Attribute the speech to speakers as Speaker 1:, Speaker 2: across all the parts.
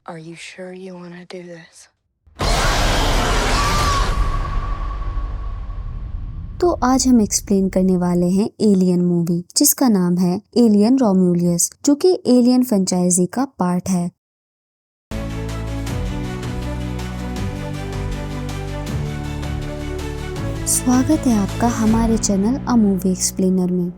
Speaker 1: Are you sure you want to do this?
Speaker 2: तो आज हम एक्सप्लेन करने वाले हैं एलियन मूवी, जिसका नाम है एलियन रोम्यूलियस, जो कि एलियन फ्रेंचाइजी का पार्ट है। स्वागत है आपका हमारे चैनल अ मूवी एक्सप्लेनर में।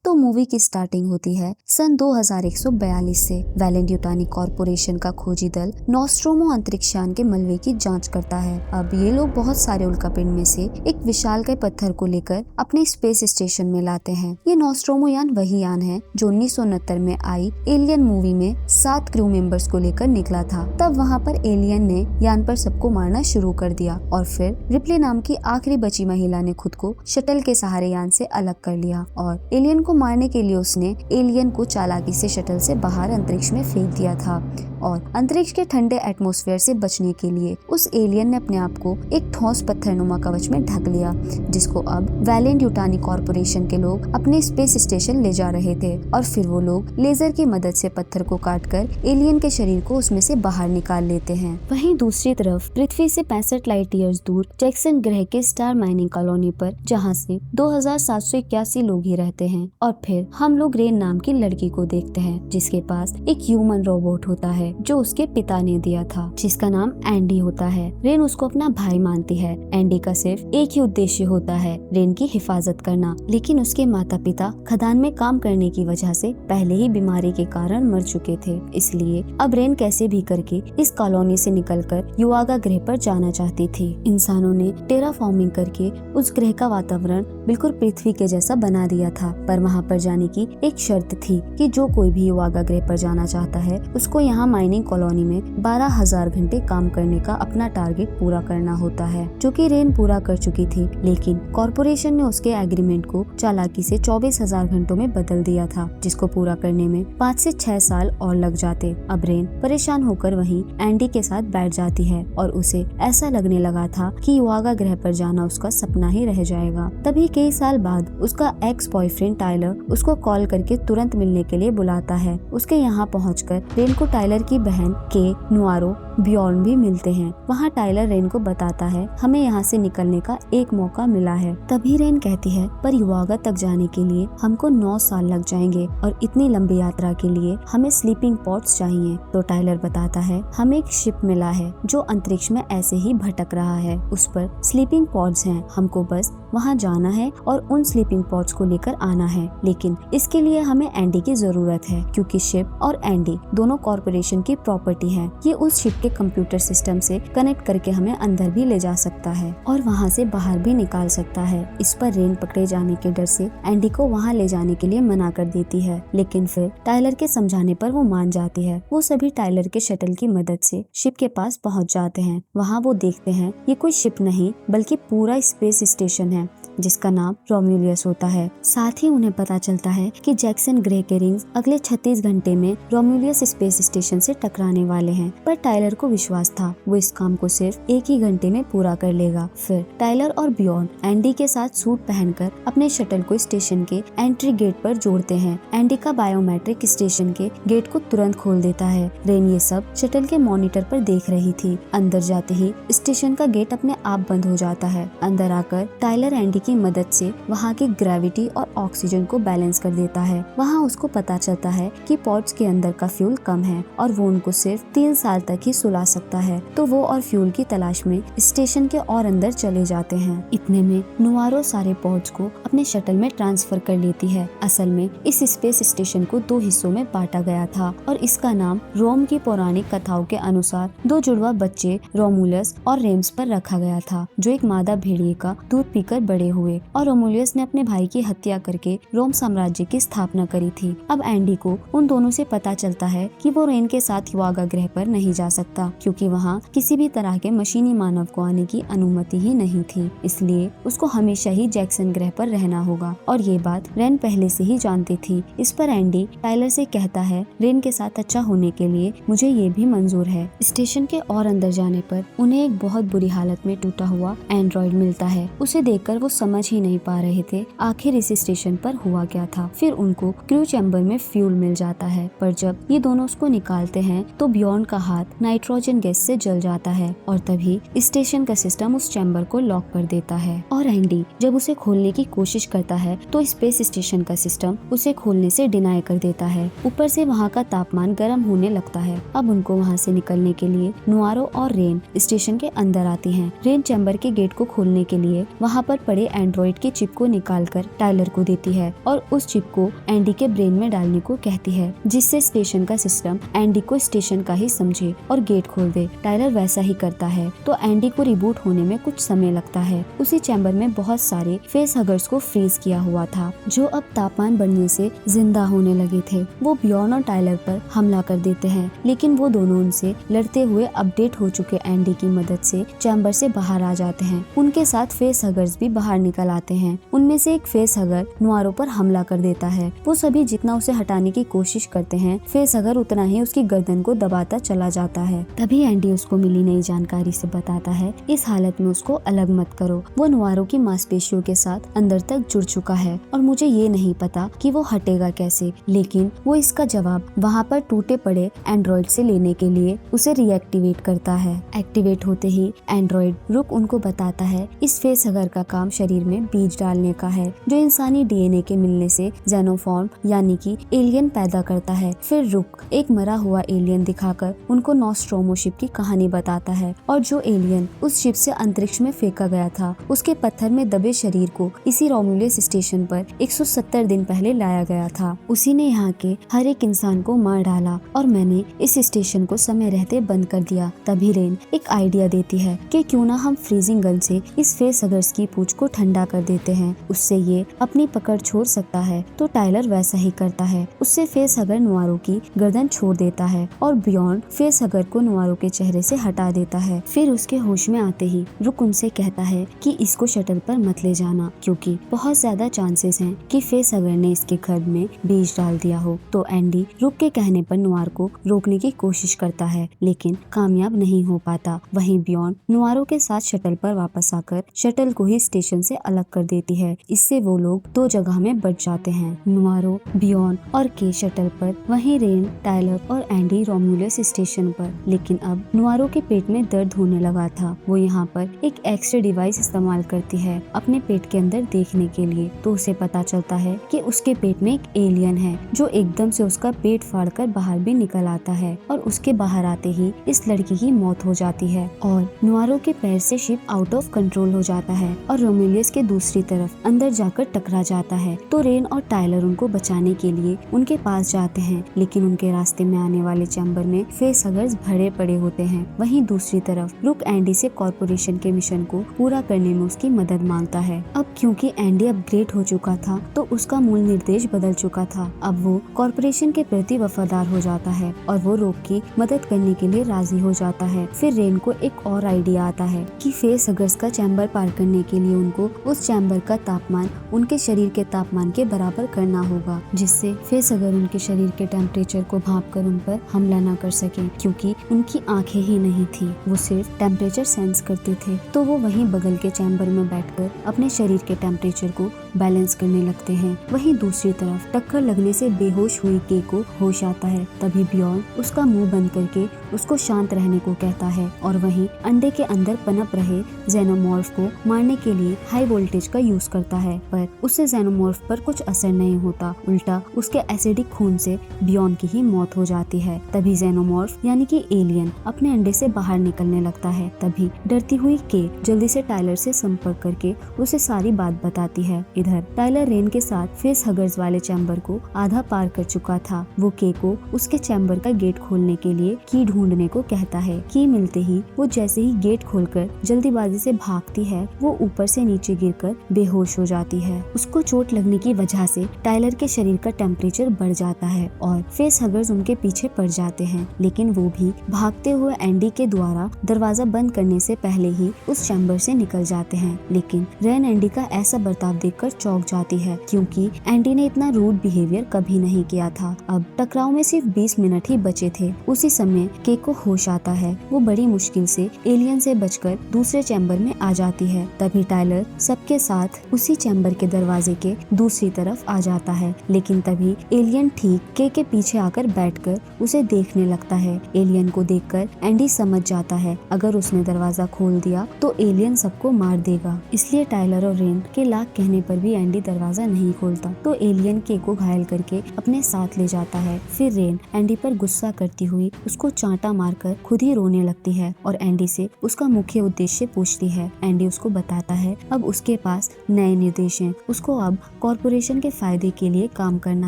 Speaker 2: तो मूवी की स्टार्टिंग होती है सन 2142 से। वैलेंट-युटानी कॉर्पोरेशन का खोजी दल नॉस्ट्रोमो अंतरिक्षयान के मलबे की जांच करता है। अब ये लोग बहुत सारे उल्कापिंड में से एक विशालकाय पत्थर को लेकर अपने स्पेस स्टेशन में लाते हैं। ये नॉस्ट्रोमो यान वही यान है जो 1969 में आई एलियन मूवी में 7 क्रू मेंबर्स को लेकर निकला था। तब वहाँ पर एलियन ने यान पर सबको मारना शुरू कर दिया और फिर रिप्ले नाम की आखिरी बची महिला ने खुद को शटल के सहारे यान से अलग कर लिया और एलियन को मारने के लिए उसने एलियन को चालाकी से शटल से बाहर अंतरिक्ष में फेंक दिया था और अंतरिक्ष के ठंडे एटमॉस्फेयर से बचने के लिए उस एलियन ने अपने आप को एक ठोस पत्थरनुमा कवच में ढक लिया, जिसको अब वैलेंट-युटानी कॉर्पोरेशन के लोग अपने स्पेस स्टेशन ले जा रहे थे। और फिर वो लोग लेजर की मदद से पत्थर को काटकर एलियन के शरीर को उसमें से बाहर निकाल लेते हैं। वहीं दूसरी तरफ पृथ्वी से 65 लाइट ईयर्स दूर जैक्सन ग्रह के स्टार माइनिंग कॉलोनी पर, जहाँ से 2781 लोग ही रहते हैं। और फिर हम लोग रेन नाम की लड़की को देखते हैं, जिसके पास एक ह्यूमन रोबोट होता है जो उसके पिता ने दिया था, जिसका नाम एंडी होता है। रेन उसको अपना भाई मानती है। एंडी का सिर्फ एक ही उद्देश्य होता है, रेन की हिफाजत करना। लेकिन उसके माता पिता खदान में काम करने की वजह से पहले ही बीमारी के कारण मर चुके थे, इसलिए अब रेन कैसे भी करके इस कॉलोनी से निकलकर युवागा ग्रह पर जाना चाहती थी। इंसानों ने टेराफॉर्मिंग करके उस ग्रह का वातावरण बिल्कुल पृथ्वी के जैसा बना दिया था, पर वहाँ पर जाने की एक शर्त थी कि जो कोई भी युवागा ग्रह पर जाना चाहता है उसको यहाँ माइनिंग कॉलोनी में 12,000 घंटे काम करने का अपना टारगेट पूरा करना होता है, जो कि रेन पूरा कर चुकी थी। लेकिन कॉर्पोरेशन ने उसके एग्रीमेंट को चालाकी से 24,000 घंटों में बदल दिया था, जिसको पूरा करने में 5 से 6 साल और लग जाते। अब रेन परेशान होकर वहीं एंडी के साथ बैठ जाती है और उसे ऐसा लगने लगा था कि युवागा ग्रह पर जाना उसका सपना ही रह जाएगा। तभी कई साल बाद उसका एक्स बॉयफ्रेंड टाइलर उसको कॉल करके तुरंत मिलने के लिए बुलाता है। उसके यहाँ पहुंचकर रेन को टाइलर की बहन के, नुआरो, बियॉर्न भी मिलते हैं। वहाँ टाइलर रेन को बताता है हमें यहाँ से निकलने का एक मौका मिला है। तभी रेन कहती है पर युवागा तक जाने के लिए हमको 9 साल लग जाएंगे और इतनी लंबी यात्रा के लिए हमें स्लीपिंग पॉड्स चाहिए। तो टाइलर बताता है हमें एक शिप मिला है जो अंतरिक्ष में ऐसे ही भटक रहा है, उस पर स्लीपिंग पॉड्स हैं, हमको बस वहाँ जाना है और उन स्लीपिंग पॉड्स को लेकर आना है। लेकिन इसके लिए हमें एंडी की जरूरत है, क्योंकि शिप और एंडी दोनों कॉर्पोरेशन की प्रॉपर्टी है। ये उस शिप के कंप्यूटर सिस्टम से कनेक्ट करके हमें अंदर भी ले जा सकता है और वहाँ से बाहर भी निकाल सकता है। इस पर रेन पकड़े जाने के डर से एंडी को वहाँ ले जाने के लिए मना कर देती है, लेकिन फिर टाइलर के समझाने पर वो मान जाती है। वो सभी टाइलर के शटल की मदद से शिप के पास पहुँच जाते हैं। वहाँ वो देखते हैं ये कोई शिप नहीं बल्कि पूरा स्पेस स्टेशन है, जिसका नाम रोम्यूलियस होता है। साथ ही उन्हें पता चलता है कि जैक्सन ग्रह के रिंग्स अगले 36 घंटे में रोम्यूलियस स्पेस स्टेशन से टकराने वाले हैं। पर टाइलर को विश्वास था वो इस काम को सिर्फ 1 ही घंटे में पूरा कर लेगा। फिर टाइलर और बियॉर्न एंडी के साथ सूट पहनकर अपने शटल को स्टेशन के एंट्री गेट पर जोड़ते हैं। एंडी का बायोमेट्रिक स्टेशन के गेट को तुरंत खोल देता है। रेन ये सब शटल के मॉनिटर पर देख रही थी। अंदर जाते ही स्टेशन का गेट अपने आप बंद हो जाता है। अंदर आकर टाइलर एंडी की मदद से वहाँ की ग्रेविटी और ऑक्सीजन को बैलेंस कर देता है। वहाँ उसको पता चलता है कि पॉड्स के अंदर का फ्यूल कम है और वो उनको सिर्फ 3 साल तक ही सुला सकता है। तो वो और फ्यूल की तलाश में स्टेशन के और अंदर चले जाते हैं। इतने में नुआरो सारे पॉड्स को अपने शटल में ट्रांसफर कर लेती है। असल में इस स्पेस स्टेशन को 2 हिस्सों में बांटा गया था और इसका नाम रोम की पौराणिक कथाओं के अनुसार 2 जुड़वा बच्चे रोमुलस और रेम्स पर रखा गया था, जो एक मादा भेड़िए का दूध पीकर बड़े हुए और रोमुलियस ने अपने भाई की हत्या करके रोम साम्राज्य की स्थापना करी थी। अब एंडी को उन दोनों से पता चलता है कि वो रेन के साथ युवागा ग्रह पर नहीं जा सकता, क्योंकि वहाँ किसी भी तरह के मशीनी मानव को आने की अनुमति ही नहीं थी। इसलिए उसको हमेशा ही जैक्सन ग्रह पर रहना होगा और ये बात रेन पहले से ही जानती थी। इस पर एंडी टाइलर से कहता है रेन के साथ अच्छा होने के लिए मुझे ये भी मंजूर है। स्टेशन के और अंदर जाने पर उन्हें एक बहुत बुरी हालत में टूटा हुआ एंड्रॉइड मिलता है। उसे देखकर वो समझ ही नहीं पा रहे थे आखिर इस स्टेशन पर हुआ क्या था। फिर उनको क्रू चैम्बर में फ्यूल मिल जाता है, पर जब ये दोनों उसको निकालते हैं तो बियॉन का हाथ नाइट्रोजन गैस से जल जाता है और तभी स्टेशन का सिस्टम उस चैम्बर को लॉक कर देता है। और एंडी जब उसे खोलने की कोशिश करता है तो स्पेस स्टेशन का सिस्टम उसे खोलने से डिनाई कर देता है। ऊपर से वहाँ का तापमान गर्म होने लगता है। अब उनको वहाँ से निकलने के लिए नुआरो और रेन स्टेशन के अंदर आती हैं। रेन चैम्बर के गेट को खोलने के लिए वहाँ पर पड़े एंड्रॉइड के चिप को निकालकर टाइलर को देती है और उस चिप को एंडी के ब्रेन में डालने को कहती है, जिससे स्टेशन का सिस्टम एंडी को स्टेशन का ही समझे और गेट खोल दे। टाइलर वैसा ही करता है तो एंडी को रिबूट होने में कुछ समय लगता है। उसी चैम्बर में बहुत सारे फेस हगर्स को फ्रीज किया हुआ था जो अब तापमान बढ़ने से जिंदा होने लगे थे। वो बियॉन और टाइलर पर हमला कर देते हैं, लेकिन वो दोनों उनसे लड़ते हुए अपडेट हो चुके एंडी की मदद से चैम्बर से बाहर आ जाते हैं। उनके साथ फेस हगर्स भी बाहर निकल आते हैं। उनमें से एक फेस हगर नुआरो पर हमला कर देता है। वो सभी जितना उसे हटाने की कोशिश करते हैं, फेस हगर उतना ही उसकी गर्दन को दबाता चला जाता है। तभी एंडी उसको मिली नई जानकारी से बताता है, इस हालत में उसको अलग मत करो। वो नुआरो की मांसपेशियों के साथ अंदर तक जुड़ चुका है और मुझे ये नहीं पता कि वो हटेगा कैसे, लेकिन वो इसका जवाब वहाँ पर टूटे पड़े एंड्रॉइड से लेने के लिए उसे रीएक्टिवेट करता है। एक्टिवेट होते ही एंड्रॉइड रुक उनको बताता है इस फेस हगर का काम शरीर में बीज डालने का है जो इंसानी डीएनए के मिलने से जेनोफॉर्म यानी कि एलियन पैदा करता है। फिर रुक एक मरा हुआ एलियन दिखाकर उनको नॉस्ट्रोमो शिप की कहानी बताता है और जो एलियन उस शिप से अंतरिक्ष में फेंका गया था उसके पत्थर में दबे शरीर को इसी रोमुलस स्टेशन पर 170 दिन पहले लाया गया था। उसी ने यहाँ के हर एक इंसान को मार डाला और मैंने इस स्टेशन को समय रहते बंद कर दिया। तभी रेन एक आइडिया देती है कि क्यों ना हम फ्रीजिंग गन से इस फेस हगर्स की पूंछ को ठंडा कर देते हैं, उससे ये अपनी पकड़ छोड़ सकता है। तो टाइलर वैसा ही करता है, उससे फेस हगर नुआरो की गर्दन छोड़ देता है और बियॉन फेस हगर को नुआरो के चेहरे से हटा देता है। फिर उसके होश में आते ही रुक उनसे कहता है कि इसको शटल पर मत ले जाना क्योंकि बहुत ज्यादा चांसेस हैं कि फेस हगर ने इसके गर्भ में बीज डाल दिया हो। तो एंडी रुक के कहने पर नुआरो को रोकने की कोशिश करता है लेकिन कामयाब नहीं हो पाता। वहीं बियॉन नुआरो के साथ शटल पर वापस आकर शटल को ही स्टेशन से अलग कर देती है। इससे वो लोग दो जगह में बच जाते हैं, नुआरो, बियॉन और के शटल पर, वहीं रेन, टाइलर और एंडी रोमुलस स्टेशन पर। लेकिन अब नुआरो के पेट में दर्द होने लगा था। वो यहाँ पर एक एक्सरे डिवाइस इस्तेमाल करती है अपने पेट के अंदर देखने के लिए। तो उसे पता चलता है कि उसके पेट में एक एलियन है जो एकदम से उसका पेट फाड़कर बाहर भी निकल आता है और उसके बाहर आते ही इस लड़की की मौत हो जाती है और नुआरो के पैर से शिप आउट ऑफ कंट्रोल हो जाता है और रोमुलस के दूसरी तरफ अंदर जाकर टकरा जाता है। तो रेन और टाइलर उनको बचाने के लिए उनके पास जाते हैं, लेकिन उनके रास्ते में आने वाले चैम्बर में फेस हगर्स भरे पड़े होते हैं। वहीं दूसरी तरफ रुक एंडी से कॉर्पोरेशन के मिशन को पूरा करने में उसकी मदद मांगता है। अब क्योंकि एंडी अपग्रेड हो चुका था तो उसका मूल निर्देश बदल चुका था। अब वो कॉर्पोरेशन के प्रति वफादार हो जाता है और वो रुक की मदद करने के लिए राजी हो जाता है। फिर रेन को एक और आइडिया आता है कि फेस हगर्स का चैम्बर पार करने के लिए उनको उस चैम्बर का तापमान उनके शरीर के तापमान के बराबर करना होगा, जिससे फेस हगर उनके शरीर के टेम्परेचर को भांपकर उन पर हमला न कर सके क्योंकि उनकी आंखें ही नहीं थी, वो सिर्फ टेम्परेचर सेंस करते थे। तो वो वहीं बगल के चैम्बर में बैठकर अपने शरीर के टेम्परेचर को बैलेंस करने लगते हैं। वहीं दूसरी तरफ टक्कर लगने से बेहोश हुई के को होश आता है। तभी बियॉन उसका मुंह बंद करके उसको शांत रहने को कहता है और वहीं अंडे के अंदर पनप रहे जेनोमॉर्फ को मारने के लिए हाई वोल्टेज का यूज करता है, पर उससे जेनोमॉर्फ पर कुछ असर नहीं होता, उल्टा उसके एसिडिक खून से बियॉन की ही मौत हो जाती है। तभी जेनोमॉर्फ यानी कि एलियन अपने अंडे से बाहर निकलने लगता है। तभी डरती हुई के जल्दी से टाइलर से संपर्क करके उसे सारी बात बताती है। इधर टाइलर रेन के साथ फेस हगर्स वाले चैम्बर को आधा पार कर चुका था। वो के को उसके चैम्बर का गेट खोलने के लिए की ढूंढने को कहता है। की मिलते ही वो जैसे ही गेट खोलकर जल्दीबाजी से भागती है, वो ऊपर से नीचे गिरकर बेहोश हो जाती है। उसको चोट लगने की वजह से टाइलर के शरीर का टेम्परेचर बढ़ जाता है और फेस हगर्स उनके पीछे पड़ जाते हैं, लेकिन वो भी भागते हुए एंडी के द्वारा दरवाजा बंद करने से पहले ही उस चैम्बर से निकल जाते हैं। लेकिन रेन एंडी का ऐसा बर्ताव देखकर देखकर चौंक जाती है क्योंकि एंडी ने इतना रूड बिहेवियर कभी नहीं किया था। अब टकराव में सिर्फ 20 मिनट ही बचे थे। उसी समय केक को होश आता है। वो बड़ी मुश्किल से एलियन से बचकर दूसरे चैम्बर में आ जाती है। तभी टाइलर सबके साथ उसी चैम्बर के दरवाजे के दूसरी तरफ आ जाता है, लेकिन तभी एलियन ठीक केक के पीछे आकर बैठकर उसे देखने लगता है। एलियन को देखकर एंडी समझ जाता है अगर उसने दरवाजा खोल दिया तो एलियन सबको मार देगा, इसलिए टाइलर और रेन के लाख कहने पर भी एंडी दरवाजा नहीं खोलता। तो एलियन केक को घायल करके अपने साथ ले जाता है। फिर रेन एंडी पर गुस्सा करती हुई उसको चांटा मारकर खुद ही रोने लगती है और एंडी से उसका मुख्य उद्देश्य पूछती है। एंडी उसको बताता है अब उसके पास नए निर्देश हैं, उसको अब कॉर्पोरेशन के फायदे के लिए काम करना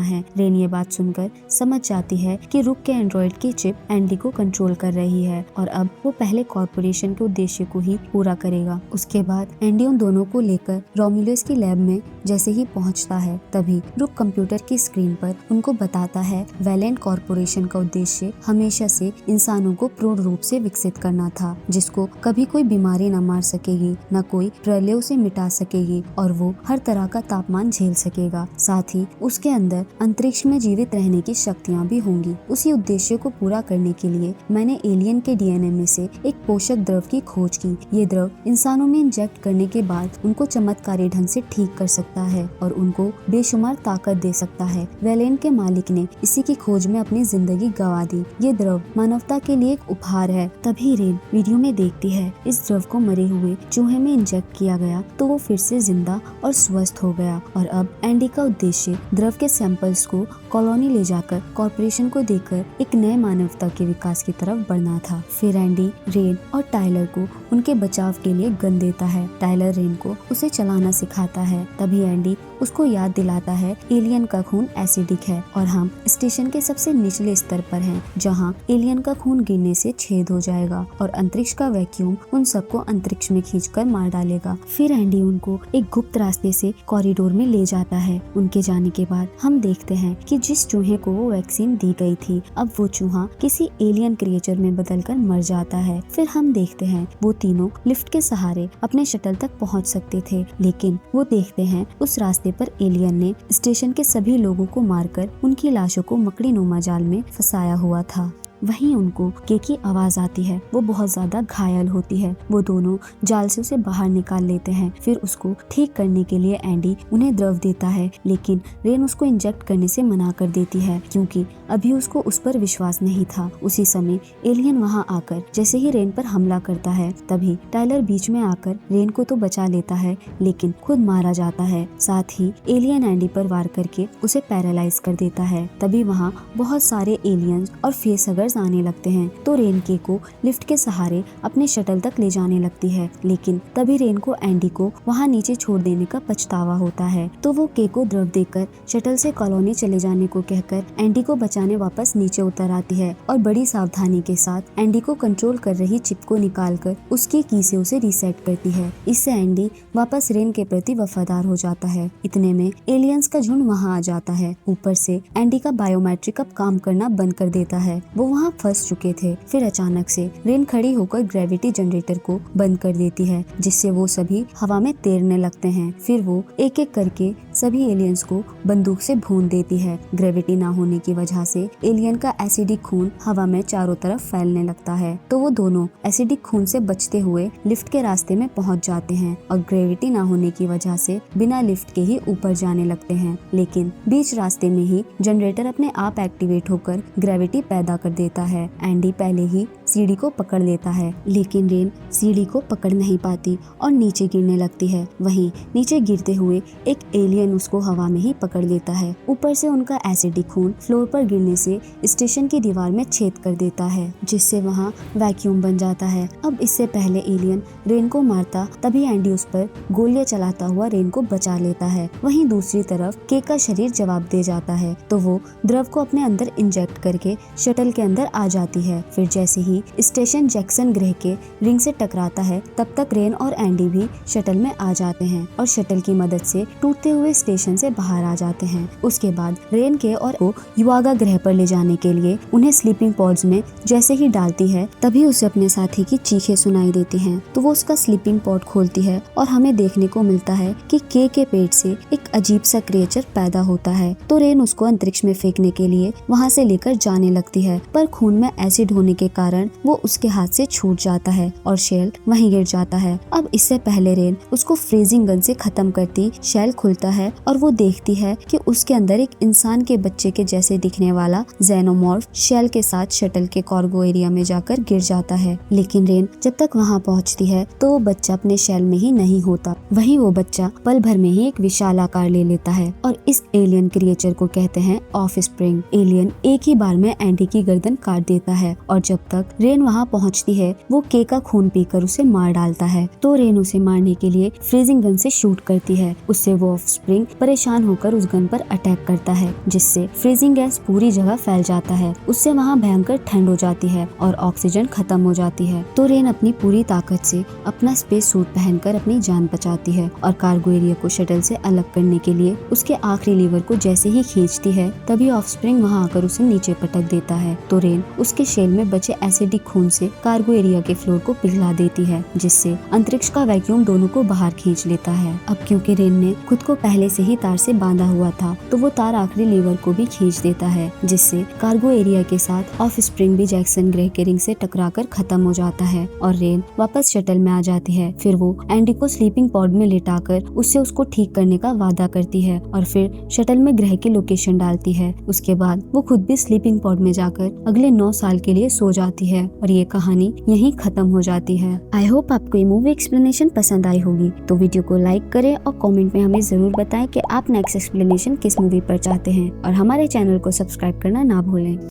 Speaker 2: है। रेन ये बात सुनकर समझ जाती है कि रुक के एंड्रॉइड की चिप एंडी को कंट्रोल कर रही है और अब वो पहले कॉर्पोरेशन के उद्देश्य को ही पूरा करेगा। उसके बाद एंडी उन दोनों को लेकर रोमुलस की लैब में जैसे ही पहुंचता है तभी रुक कंप्यूटर की स्क्रीन पर उनको बताता है वैलेंट कॉर्पोरेशन का उद्देश्य हमेशा से इंसानों को पूर्ण रूप से विकसित करना था, जिसको कभी कोई बीमारी न मार सकेगी, न कोई प्रलय उसे मिटा सकेगी और वो हर तरह का तापमान झेल सकेगा। साथ ही उसके अंदर अंतरिक्ष में जीवित रहने की शक्तियाँ भी होंगी। उसी उद्देश्य को पूरा करने के लिए मैंने एलियन के डीएनए में से एक पोषक द्रव की खोज की। ये द्रव इंसानों में इंजेक्ट करने के बाद उनको चमत्कारी ढंग से ठीक कर सकता है और उनको बेशुमार ताकत दे सकता है। वैलेंट के मालिक ने इसी की खोज में अपनी जिंदगी गंवा दी। ये द्रव मानवता के लिए एक उपहार है। तभी रेन वीडियो में देखती है इस द्रव को मरे हुए चूहे में इंजेक्ट किया गया तो वो फिर से जिंदा और स्वस्थ हो गया और अब एंडी का उद्देश्य द्रव के सैंपल्स को कॉलोनी ले जाकर कॉर्पोरेशन को देकर एक नए मानवता के विकास की तरफ बढ़ना था। फिर एंडी रेन और टाइलर को उनके बचाव के लिए गन देता है। टाइलर रेन को उसे चलाना सिखाता है। तभी एंडी उसको याद दिलाता है एलियन का खून एसिडिक है और हम स्टेशन के सबसे निचले स्तर पर हैं, जहां एलियन का खून गिरने से छेद हो जाएगा और अंतरिक्ष का वैक्यूम उन सबको अंतरिक्ष में खींचकर मार डालेगा। फिर एंडी उनको एक गुप्त रास्ते से कॉरिडोर में ले जाता है। उनके जाने के बाद हम देखते हैं कि जिस चूहे को वो वैक्सीन दी गई थी अब वो चूहा किसी एलियन क्रिएचर में बदलकर मर जाता है। फिर हम देखते हैं वो तीनों लिफ्ट के सहारे अपने शटल तक पहुंच सकते थे, लेकिन वो देखते हैं उस रास्ते पर एलियन ने स्टेशन के सभी लोगों को मारकर उनकी लाशों को मकड़ी-नुमा जाल में फंसाया हुआ था। वहीं उनको केक की आवाज आती है। वो बहुत ज्यादा घायल होती है। वो दोनों जाल से उसे बाहर निकाल लेते हैं। फिर उसको ठीक करने के लिए एंडी उन्हें द्रव देता है, लेकिन रेन उसको इंजेक्ट करने से मना कर देती है क्योंकि अभी उसको उस पर विश्वास नहीं था। उसी समय एलियन वहां आकर जैसे ही रेन पर हमला करता है तभी टाइलर बीच में आकर रेन को तो बचा लेता है लेकिन खुद मारा जाता है। साथ ही एलियन एंडी पर वार करके उसे पैरालाइज कर देता है। तभी वहाँ बहुत सारे एलियंस और फेसहगर्स आने लगते हैं तो रेन के को लिफ्ट के सहारे अपने शटल तक ले जाने लगती है, लेकिन तभी रेन को एंडी को वहाँ नीचे छोड़ देने का पछतावा होता है। तो वो के को द्रव देकर शटल से कॉलोनी चले जाने को कहकर एंडी को बचाने वापस नीचे उतर आती है और बड़ी सावधानी के साथ एंडी को कंट्रोल कर रही चिप को निकालकर उसकी की से उसे रीसेट करती है। इससे एंडी वापस रेन के प्रति वफादार हो जाता है। इतने में एलियंस का झुंड वहाँ आ जाता है। ऊपर से एंडी का बायोमेट्रिक अब काम करना बंद कर देता है। वो वहाँ फंस चुके थे। फिर अचानक से रेन खड़ी होकर ग्रेविटी जनरेटर को बंद कर देती है, जिससे वो सभी हवा में तैरने लगते हैं। फिर वो एक एक करके सभी एलियंस को बंदूक से भून देती है। ग्रेविटी ना होने की वजह से एलियन का एसिडिक खून हवा में चारों तरफ फैलने लगता है। तो वो दोनों एसिडिक खून से बचते हुए लिफ्ट के रास्ते में पहुंच जाते हैं और ग्रेविटी ना होने की वजह से बिना लिफ्ट के ही ऊपर जाने लगते हैं। लेकिन बीच रास्ते में ही जनरेटर अपने आप एक्टिवेट होकर ग्रेविटी पैदा कर देता है। एंडी पहले ही सीढ़ी को पकड़ लेता है, लेकिन रेन सीढ़ी को पकड़ नहीं पाती और नीचे गिरने लगती है। वहीं नीचे गिरते हुए एक एलियन उसको हवा में ही पकड़ लेता है। ऊपर से उनका एसिडिक खून फ्लोर पर गिरने से स्टेशन की दीवार में छेद कर देता है, जिससे वहाँ वैक्यूम बन जाता है। अब इससे पहले एलियन रेन को मारता तभी एंडी उस पर गोलियां चलाता हुआ रेन को बचा लेता है। वहीं दूसरी तरफ के का शरीर जवाब दे जाता है तो वो द्रव को अपने अंदर इंजेक्ट करके शटल के अंदर आ जाती है। फिर जैसे ही ही स्टेशन जैक्सन ग्रह के रिंग से टकराता है तब तक रेन और एंडी भी शटल में आ जाते हैं और शटल की मदद से टूटते हुए स्टेशन से बाहर आ जाते हैं। उसके बाद रेन के और को युवागा ग्रह पर ले जाने के लिए उन्हें स्लीपिंग पॉड्स में जैसे ही डालती है तभी उसे अपने साथी की चीखें सुनाई देती हैं। तो वो उसका स्लीपिंग पॉड खोलती है और हमें देखने को मिलता है कि के पेट से एक अजीब सा क्रिएचर पैदा होता है। तो रेन उसको अंतरिक्ष में फेंकने के लिए वहाँ से लेकर जाने लगती है, पर खून में एसिड होने के कारण वो उसके हाथ से छूट जाता है और शेल वहीं गिर जाता है। अब इससे पहले रेन उसको फ्रीजिंग गन से खत्म करती शेल खुलता है और वो देखती है कि उसके अंदर एक इंसान के बच्चे के जैसे दिखने वाला जेनोमॉर्फ शेल के साथ शटल के कार्गो एरिया में जाकर गिर जाता है। लेकिन रेन जब तक वहाँ पहुँचती है तो वो बच्चा अपने शेल में ही नहीं होता, वहीं वो बच्चा पल भर में ही एक विशाल आकार ले लेता है और इस एलियन क्रिएचर को कहते हैं ऑफस्प्रिंग। एलियन एक ही बार में एंडी की गर्दन काट देता है और जब तक रेन वहाँ पहुँचती है वो के का खून पीकर उसे मार डालता है। तो रेन उसे मारने के लिए फ्रीजिंग गन से शूट करती है। उससे वो ऑफस्प्रिंग परेशान होकर उस गन पर अटैक करता है जिससे फ्रीजिंग गैस पूरी जगह फैल जाता है। उससे वहाँ भयंकर ठंड हो जाती है और ऑक्सीजन खत्म हो जाती है। तो रेन अपनी पूरी ताकत से अपना स्पेस सूट पहनकर अपनी जान बचाती है और कार्गो एरिया को शटल से अलग करने के लिए उसके आखिरी लीवर को जैसे ही खींचती है तभी ऑफस्प्रिंग वहाँ आकर उसे नीचे पटक देता है। तो रेन उसके शेल में बचे एसिडिक खून से कार्गो एरिया के फ्लोर को पिघला देती है जिससे अंतरिक्ष का वैक्यूम दोनों को बाहर खींच लेता है। अब क्योंकि रेन ने खुद को पहले से ही तार से बांधा हुआ था तो वो तार आखिरी लीवर को भी खींच देता है जिससे कार्गो एरिया के साथ ऑफस्प्रिंग भी जैक्सन ग्रह के रिंग से टकराकर खत्म हो जाता है और रेन वापस शटल में आ जाती है। फिर वो एंडी को स्लीपिंग पॉड में लेटाकर उससे उसको ठीक करने का वादा करती है और फिर शटल में ग्रह की लोकेशन डालती है। उसके बाद वो खुद भी स्लीपिंग पॉड में जाकर अगले 9 साल के लिए सो जाती है और ये कहानी यहीं खत्म हो जाती है। आई होप आपको ये मूवी एक्सप्लेनेशन पसंद आई होगी, तो वीडियो को लाइक करें और कमेंट में हमें जरूर बताएं कि आप नेक्स्ट एक्सप्लेनेशन किस मूवी पर चाहते हैं और हमारे चैनल को सब्सक्राइब करना ना भूलें।